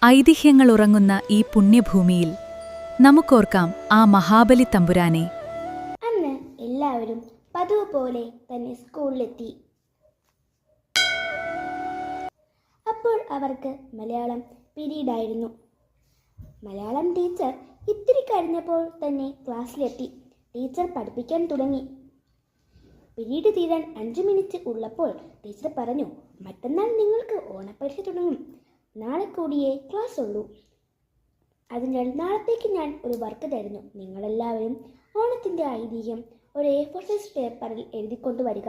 ഐതിഹ്യങ്ങൾ ഉറങ്ങുന്ന ഈ പുണ്യഭൂമിയിൽ നമുക്കോർക്കാം ആ മഹാബലി തമ്പുരാനെ. അന്ന് എല്ലാവരും പതിവ് പോലെ തന്നെ സ്കൂളിലെത്തി. അപ്പോൾ അവർക്ക് മലയാളം പീരീഡായിരുന്നു. മലയാളം ടീച്ചർ ഇത്തിരി കഴിഞ്ഞപ്പോൾ തന്നെ ക്ലാസ്സിലെത്തി. ടീച്ചർ പഠിപ്പിക്കാൻ തുടങ്ങി. പീരീഡ് തീരാൻ 5 മിനിറ്റ് ഉള്ളപ്പോൾ ടീച്ചർ പറഞ്ഞു, മറ്റന്നാൾ നിങ്ങൾക്ക് ഓണപ്പരീക്ഷ തുടങ്ങും. നാളെ കൂടിയേ ക്ലാസ് ഉള്ളൂ. അതിനാൽ നാളത്തേക്ക് ഞാൻ ഒരു വർക്ക് തരുന്നു. നിങ്ങളെല്ലാവരും ഓണത്തിൻ്റെ ഐതിഹ്യം ഒരു A4 സൈസ് പേപ്പറിൽ എഴുതിക്കൊണ്ട് വരിക.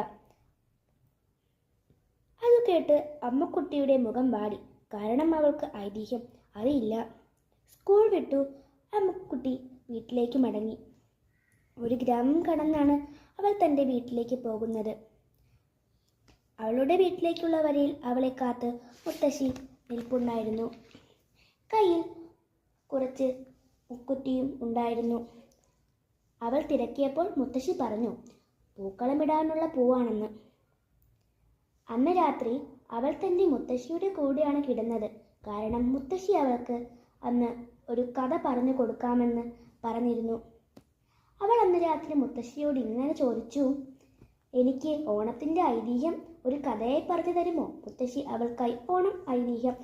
അത് കേട്ട് അമ്മക്കുട്ടിയുടെ മുഖം വാടി. കാരണം അവൾക്ക് ഐതിഹ്യം അറിയില്ല. സ്കൂൾ വിട്ടു അമ്മക്കുട്ടി വീട്ടിലേക്ക് മടങ്ങി. ഒരു ഗ്രാമം കടന്നാണ് അവൾ തൻ്റെ വീട്ടിലേക്ക് പോകുന്നത്. അവളുടെ വീട്ടിലേക്കുള്ള വരിയിൽ അവളെ കാത്ത് മുത്തശ്ശി നിൽപ്പുണ്ടായിരുന്നു. കയ്യിൽ കുറച്ച് മുക്കുറ്റിയും ഉണ്ടായിരുന്നു. അവൾ തിരക്കിയപ്പോൾ മുത്തശ്ശി പറഞ്ഞു, പൂക്കളമിടാനുള്ള പൂവാണെന്ന്. അന്ന് രാത്രി അവൾ തൻ്റെ മുത്തശ്ശിയുടെ കൂടെയാണ് കിടന്നത്. കാരണം മുത്തശ്ശി അവൾക്ക് അന്ന് ഒരു കഥ പറഞ്ഞു കൊടുക്കാമെന്ന് പറഞ്ഞിരുന്നു. അവൾ അന്ന് രാത്രി മുത്തശ്ശിയോട് ഇങ്ങനെ ചോദിച്ചു, എനിക്ക് ഓണത്തിൻ്റെ ഐതിഹ്യം ഒരു കഥയായി പറഞ്ഞു തരുമോ? മുത്തശ്ശി അവൾക്കായി ഓണം ഐതിഹ്യം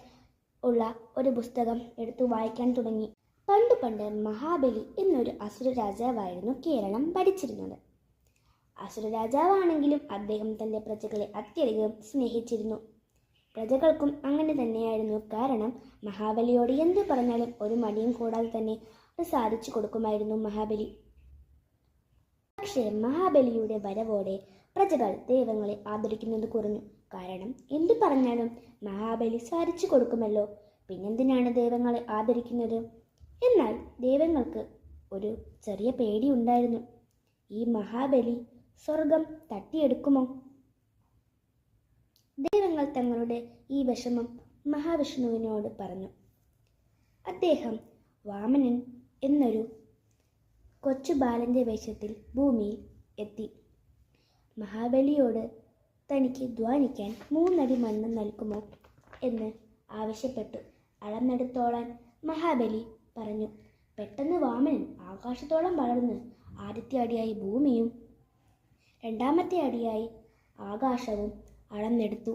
ഉള്ള ഒരു പുസ്തകം എടുത്തു വായിക്കാൻ തുടങ്ങി. പണ്ട് പണ്ട് മഹാബലി എന്നൊരു അസുര രാജാവായിരുന്നു കേരളം ഭരിച്ചിരുന്നത്. അസുര രാജാവാണെങ്കിലും അദ്ദേഹം തൻ്റെ പ്രജകളെ അത്യധികം സ്നേഹിച്ചിരുന്നു. പ്രജകൾക്കും അങ്ങനെ തന്നെയായിരുന്നു. കാരണം മഹാബലിയോട് എന്ത് പറഞ്ഞാലും ഒരു മടിയും കൂടാതെ തന്നെ അത് സാധിച്ചു കൊടുക്കുമായിരുന്നു മഹാബലി. പക്ഷേ മഹാബലിയുടെ വരവോടെ പ്രജകൾ ദൈവങ്ങളെ ആദരിക്കുന്നത് കുറഞ്ഞു. കാരണം എന്തു പറഞ്ഞാലും മഹാബലി സാധിച്ചു കൊടുക്കുമല്ലോ, പിന്നെന്തിനാണ് ദൈവങ്ങളെ ആദരിക്കുന്നത്? എന്നാൽ ദൈവങ്ങൾക്ക് ഒരു ചെറിയ പേടിയുണ്ടായിരുന്നു. ഈ മഹാബലി സ്വർഗം തട്ടിയെടുക്കുമോ? ദൈവങ്ങൾ തങ്ങളുടെ ഈ വിഷമം മഹാവിഷ്ണുവിനോട് പറഞ്ഞു. അദ്ദേഹം വാമനൻ എന്നൊരു കൊച്ചു ബാലന്റെ വേഷത്തിൽ ഭൂമിയിൽ എത്തി. മഹാബലിയോട് തനിക്ക് ധ്വാനിക്കാൻ 3 അടി മണ്ണ് നൽകുമോ എന്ന് ആവശ്യപ്പെട്ടു. അളന്നെടുത്തോളാൻ മഹാബലി പറഞ്ഞു. പെട്ടെന്ന് വാമനൻ ആകാശത്തോളം വളർന്ന് ആദ്യത്തെ അടിയായി ഭൂമിയും 2ാമത്തെ അടിയായി ആകാശവും അളന്നെടുത്തു.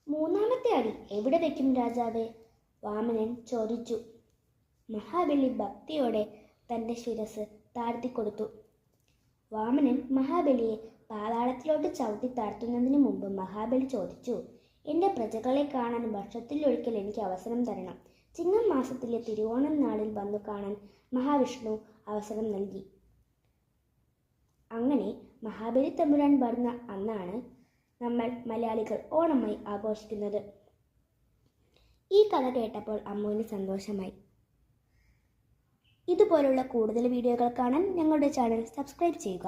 3ാമത്തെ അടി എവിടെ വയ്ക്കും രാജാവേ? വാമനൻ ചോദിച്ചു. മഹാബലി ഭക്തിയോടെ തൻ്റെ ശിരസ് താഴ്ത്തിക്കൊടുത്തു. വാമനൻ മഹാബലിയെ പാതാളത്തിലോട്ട് ചവിട്ടി താഴ്ത്തുന്നതിന് മുമ്പ് മഹാബലി ചോദിച്ചു, എൻ്റെ പ്രജകളെ കാണാൻ വർഷത്തിലൊരിക്കൽ എനിക്ക് അവസരം തരണം. ചിങ്ങം മാസത്തിലെ തിരുവോണം നാളിൽ വന്നു കാണാൻ മഹാവിഷ്ണു അവസരം നൽകി. അങ്ങനെ മഹാബലി തമ്പുരാൻ വരുന്ന അന്നാണ് നമ്മൾ മലയാളികൾ ഓണമായി ആഘോഷിക്കുന്നത്. ഈ കഥ കേട്ടപ്പോൾ അമ്മുവിന് സന്തോഷമായി. ഇതുപോലുള്ള കൂടുതൽ വീഡിയോകൾ കാണാൻ ഞങ്ങളുടെ ചാനൽ സബ്സ്ക്രൈബ് ചെയ്യുക.